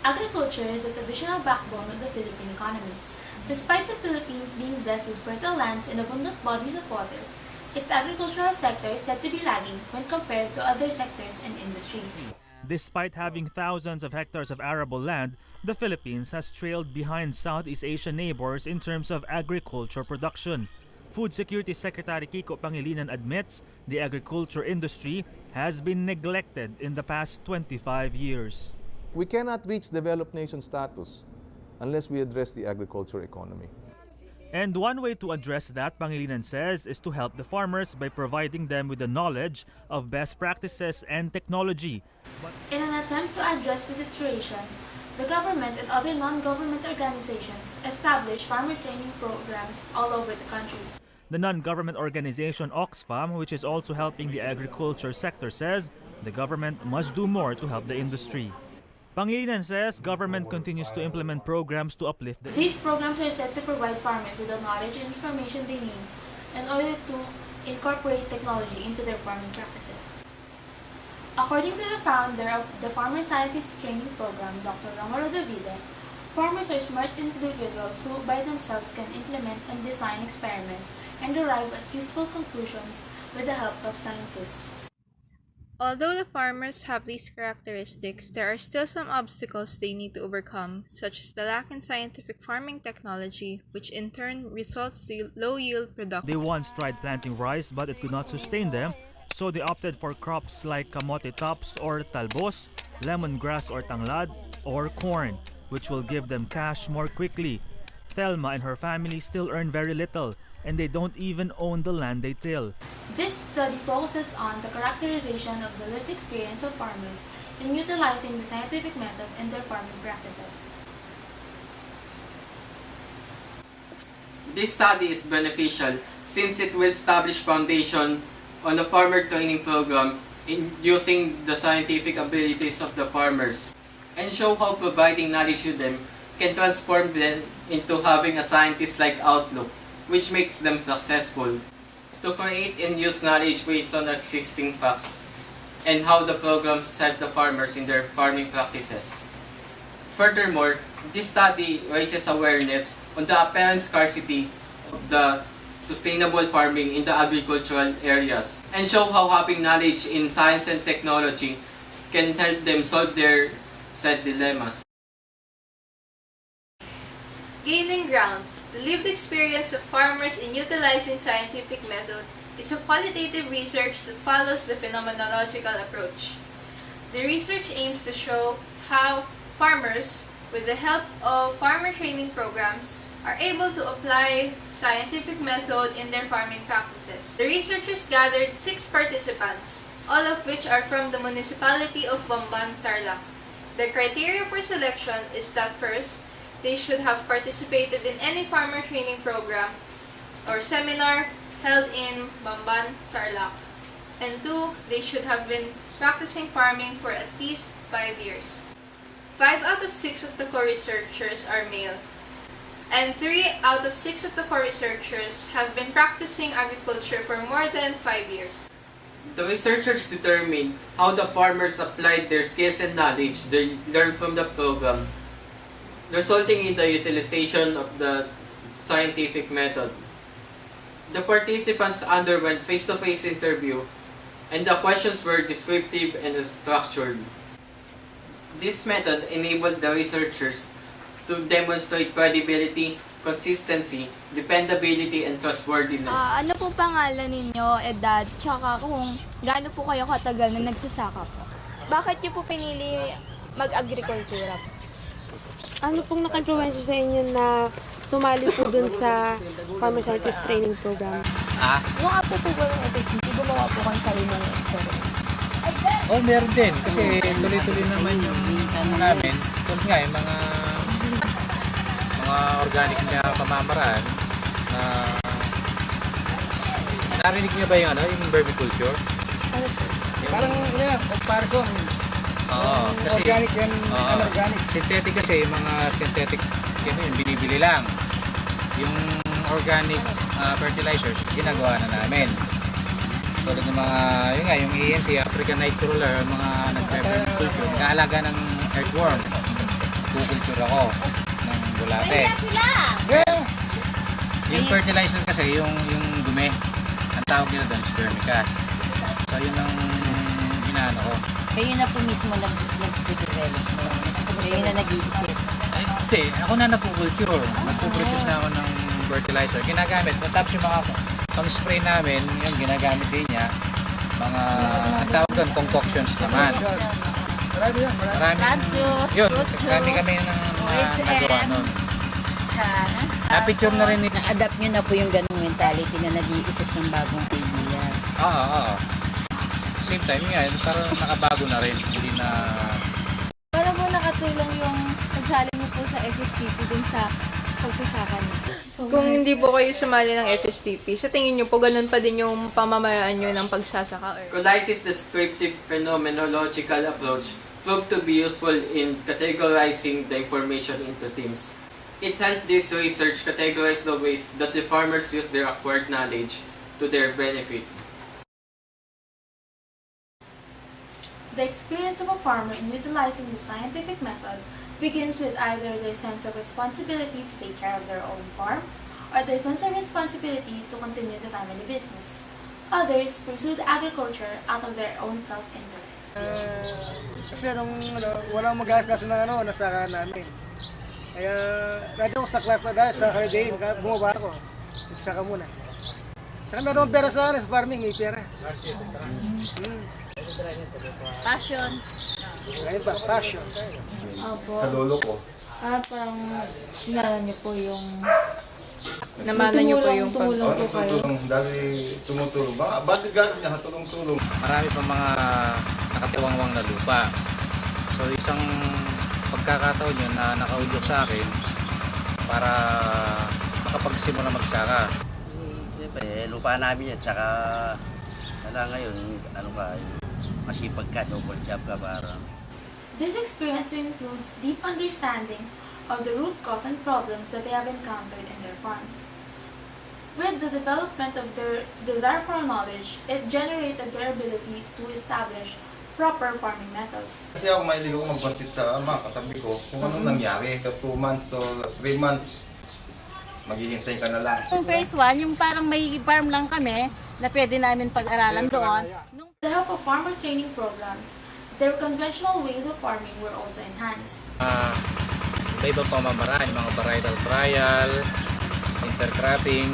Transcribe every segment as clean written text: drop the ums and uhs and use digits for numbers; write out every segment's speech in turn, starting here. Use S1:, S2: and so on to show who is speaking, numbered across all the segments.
S1: Agriculture is the traditional backbone of the Philippine economy. Despite the Philippines being blessed with fertile lands and abundant bodies of water, its agricultural sector is said to be lagging when compared to other sectors and industries.
S2: Despite having thousands of hectares of arable land, the Philippines has trailed behind Southeast Asian neighbors in terms of agriculture production. Food Security Secretary Kiko Pangilinan admits the agriculture industry has been neglected in the past 25 years.
S3: We cannot reach developed nation status unless we address the agriculture economy.
S2: And one way to address that, Pangilinan says, is to help the farmers by providing them with the knowledge of best practices and technology.
S1: In an attempt to address the situation, the government and other non-government organizations established farmer training programs all over the country.
S2: The non-government organization Oxfam, which is also helping the agriculture sector, says the government must do more to help the industry. Pangilinan says government continues to implement programs to uplift the...
S1: These programs are said to provide farmers with the knowledge and information they need in order to incorporate technology into their farming practices. According to the founder of the Farmer Scientist Training Program, Dr. Romero Davide, farmers are smart individuals who by themselves can implement and design experiments and arrive at useful conclusions with the help of scientists.
S4: Although the farmers have these characteristics, there are still some obstacles they need to overcome, such as the lack in scientific farming technology, which in turn results in low-yield production.
S2: They once tried planting rice, but it could not sustain them, so they opted for crops like kamote tops or talbos, lemongrass or tanglad, or corn, which will give them cash more quickly. Thelma and her family still earn very little, and they don't even own the land they till.
S1: This study focuses on the characterization of the lived experience of farmers in utilizing the scientific method in their farming practices.
S5: This study is beneficial since it will establish foundation on the farmer training program in using the scientific abilities of the farmers and show how providing knowledge to them can transform them into having a scientist-like outlook, which makes them successful, to create and use knowledge based on existing facts and how the programs help the farmers in their farming practices. Furthermore, this study raises awareness on the apparent scarcity of the sustainable farming in the agricultural areas and show how having knowledge in science and technology can help them solve their said dilemmas.
S4: Gaining ground. The lived experience of farmers in utilizing scientific method is a qualitative research that follows the phenomenological approach. The research aims to show how farmers, with the help of farmer training programs, are able to apply scientific method in their farming practices. The researchers gathered 6 participants, all of which are from the municipality of Bamban, Tarlac. The criteria for selection is that first, they should have participated in any farmer training program or seminar held in Bamban, Tarlac. And 2, they should have been practicing farming for at least 5 years. 5 out of 6 of the co-researchers are male, and 3 out of 6 of the co-researchers have been practicing agriculture for more than 5 years.
S5: The researchers determined how the farmers applied their skills and knowledge they learned from the program, resulting in the utilization of the scientific method. The participants underwent face-to-face interview, and the questions were descriptive and structured. This method enabled the researchers to demonstrate credibility, consistency, dependability, and trustworthiness.
S6: Ano po pangalan ninyo, edad, tsaka kung gaano po kayo katagal na nagsasaka po? Bakit niyo po pinili mag-agrikultura po?
S7: Ano pong naka-influensya sa inyo na sumali po dun sa Farmer Scientist Training Program?
S6: Gumawa po ba ng FSDT? Gumawa po kang sarili ng experiment?
S8: Oh, meron din. Kasi tuloy-tuloy naman yung ano namin. Tulad nga, yung mga organic na pamamaraan. Narinig niyo ba yung yung vermiculture?
S9: Parang comparison.
S8: Oo, kasi
S9: organic and inorganic.
S8: Synthetic kasi, yung mga synthetic, yung binibili lang. Yung organic fertilizers, ginagawa na namin. Tulad ng mga, yun nga, yung ANC, African Night Crawler, mga nagpe-vermiculture, kaalaga ng earthworm. nagkukulture ako ng bulate. Yung fertilizer kasi, yung dumi, ang tawag nila doon, spermicast. So yun ang inaano ko.
S10: Kayo na po mismo nag-develop mo. Kayo na nag-iisip.
S8: Ay, hindi. Ako na nagkukulture. Nagpuproduce na ako ng fertilizer. Ginagamit. Tapos yung mga pang-spray namin, yung ginagamit din niya, mga, ang tawag doon, concoctions naman. Maraming, yun, kami nang nagawa nun. Na-picture na rin nito.
S10: Na-adapt nyo na po yung ganung mentality na nag-iisip ng bagong ideas.
S8: Oo. Same time nga, parang nakabago na rin. Hindi na...
S6: Paano po nakatulong yung pagsali niyo po sa FSTP din sa pagsasaka niyo?
S4: Kung hindi po kayo sumali ng FSTP, sa tingin nyo po ganun pa din yung pamamayaan nyo ng pagsasaka?
S5: Colysis descriptive phenomenological approach proved to be useful in categorizing the information into teams. It helped this research categorize the ways that the farmers use their acquired knowledge to their benefit.
S1: The experience of a farmer in utilizing the scientific method begins with either their sense of responsibility to take care of their own farm or their sense of responsibility to continue the family business. Others pursued agriculture out of their own self-interest.
S9: Kasi walang mag-aasikaso ng nasaka namin. Kaya radyo ko sa class na dahil sa holiday, bumaba ako. Nagsaka muna. Saka na naman pera sa farming, may pera.
S10: Passion.
S9: Ngayon pa, passion.
S6: Opo.
S11: Sa lolo ko.
S6: Parang sinala niyo po yung...
S4: Namana nyo po yung
S6: tumulong po kayo.
S11: Tutulong, dahil tumutulong. Bodyguard niya, tulong-tulong.
S8: Marami pa mga nakatuwangwang na lupa. So isang pagkakataon yun na nakaudyok sa akin para makapagsimula magsaka.
S12: Siyempre, lupa namin yan. Tsaka ngayon, masipag ka, double job ka para.
S1: This experience includes deep understanding of the root cause and problems that they have encountered in their farms. With the development of their desire for knowledge, it generated their ability to establish proper farming methods.
S11: Kasi ako mahilig ako magbasit sa mga katabi ko kung anong nangyari. 2 months o 3 months, maghihintay ka na lang.
S10: Yung phase 1, yung parang may farm lang kami na pwede namin pag-aralan doon.
S1: With the help of farmer training programs, their conventional ways of farming were also enhanced.
S8: Iba pa pamamaraan, yung mga varietal trial, intercropping,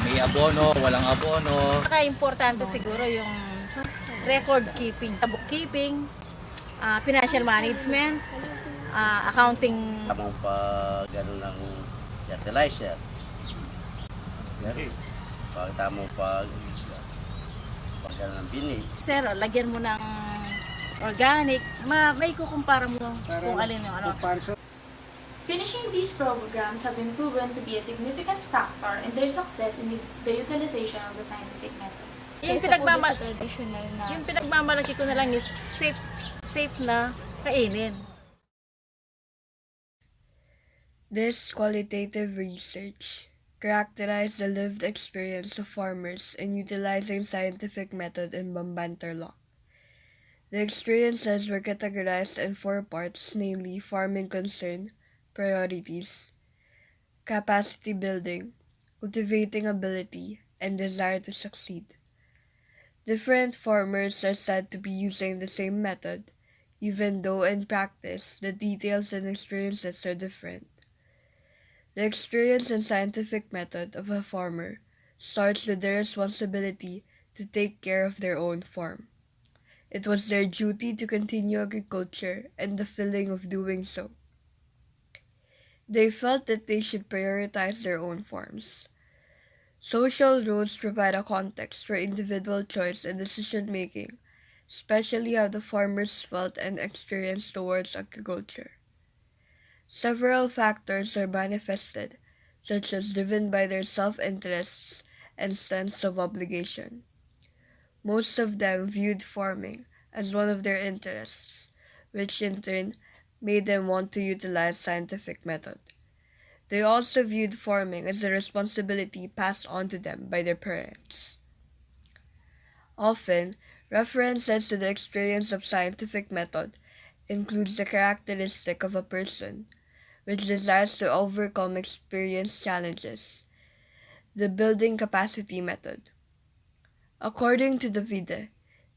S8: may abono, walang abono.
S10: Importante siguro yung record keeping, bookkeeping, financial management, accounting.
S12: Tamang pag ng fertilizer. Tamang pag ng bini.
S10: Sir, lagyan mo ng organic, may kukumpara mo kung alin yung ano.
S1: Finishing these programs have been proven to be a significant factor in their success in the utilization of the scientific method.
S10: Yung pinagmamalaki ko na lang is safe na kainin.
S13: This qualitative research characterized the lived experience of farmers in utilizing scientific method in Bamban, Tarlac. The experiences were categorized in 4 parts, namely farming concern, priorities, capacity building, cultivating ability, and desire to succeed. Different farmers are said to be using the same method, even though in practice the details and experiences are different. The experience and scientific method of a farmer starts with their responsibility to take care of their own farm. It was their duty to continue agriculture and the feeling of doing so. They felt that they should prioritize their own farms. Social roles provide a context for individual choice and decision-making, especially how the farmers felt and experienced towards agriculture. Several factors are manifested, such as driven by their self-interests and sense of obligation. Most of them viewed farming as one of their interests, which in turn made them want to utilize scientific method. They also viewed farming as a responsibility passed on to them by their parents. Often, References to the experience of scientific method includes the characteristic of a person, which desires to overcome experience challenges, the building capacity method. According to the Vide,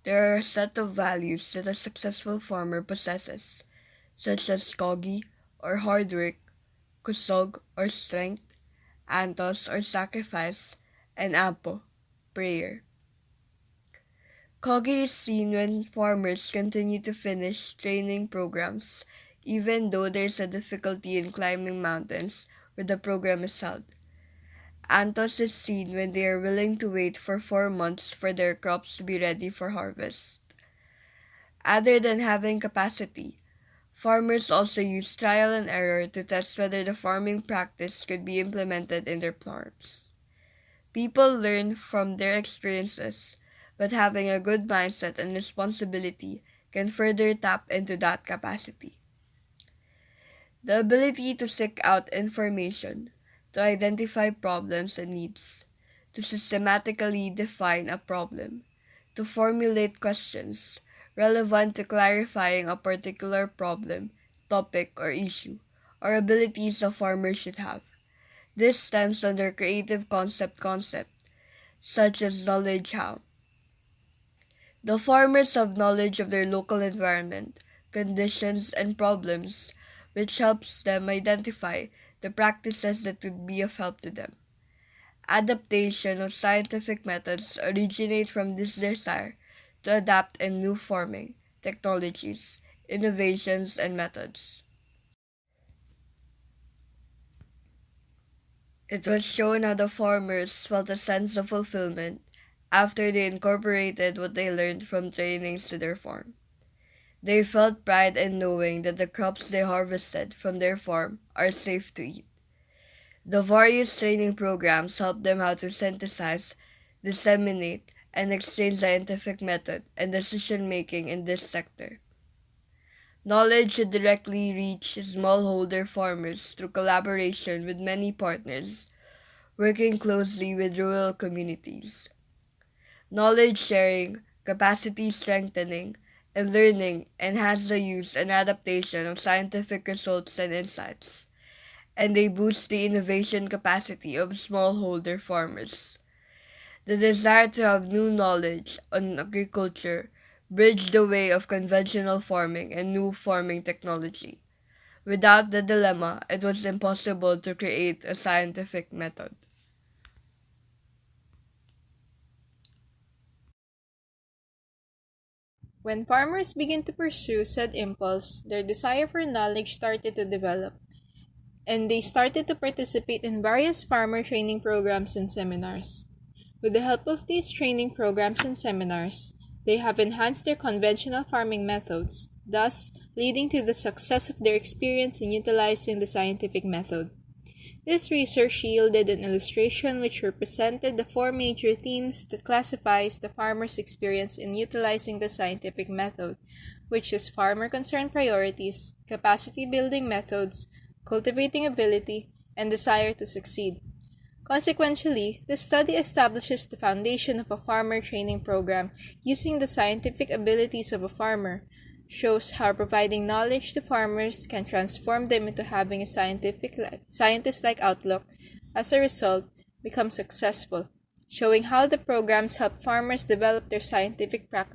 S13: there are a set of values that a successful farmer possesses, such as kogi or hard work, kusog or strength, antos or sacrifice, and apo, prayer. Kogi is seen when farmers continue to finish training programs, even though there's a difficulty in climbing mountains where the program is held. Antos is seen when they are willing to wait for 4 months for their crops to be ready for harvest. Other than having capacity, farmers also use trial and error to test whether the farming practice could be implemented in their farms. People learn from their experiences, but having a good mindset and responsibility can further tap into that capacity. The ability to seek out information, to identify problems and needs, to systematically define a problem, to formulate questions relevant to clarifying a particular problem, topic, or issue, are abilities a farmer should have. This stems from their creative concept, such as knowledge how. The farmers have knowledge of their local environment, conditions, and problems, which helps them identify the practices that would be of help to them. Adaptation of scientific methods originate from this desire to adapt in new farming technologies, innovations, and methods. It was shown how the farmers felt a sense of fulfillment after they incorporated what they learned from trainings to their farm. They felt pride in knowing that the crops they harvested from their farm are safe to eat. The various training programs helped them how to synthesize, disseminate, and exchange scientific method and decision-making in this sector. Knowledge should directly reach smallholder farmers through collaboration with many partners, working closely with rural communities. Knowledge sharing, capacity strengthening, and learning enhance the use and adaptation of scientific results and insights, and they boost the innovation capacity of smallholder farmers. The desire to have new knowledge on agriculture bridged the way of conventional farming and new farming technology. Without the dilemma, it was impossible to create a scientific method.
S4: When farmers begin to pursue said impulse, their desire for knowledge started to develop, and they started to participate in various farmer training programs and seminars. With the help of these training programs and seminars, they have enhanced their conventional farming methods, thus leading to the success of their experience in utilizing the scientific method. This research yielded an illustration which represented the 4 major themes that classifies the farmer's experience in utilizing the scientific method, which is farmer concern priorities, capacity building methods, cultivating ability, and desire to succeed. Consequentially, the study establishes the foundation of a farmer training program using the scientific abilities of a farmer, shows how providing knowledge to farmers can transform them into having a scientist-like outlook, as a result, become successful, showing how the programs help farmers develop their scientific practices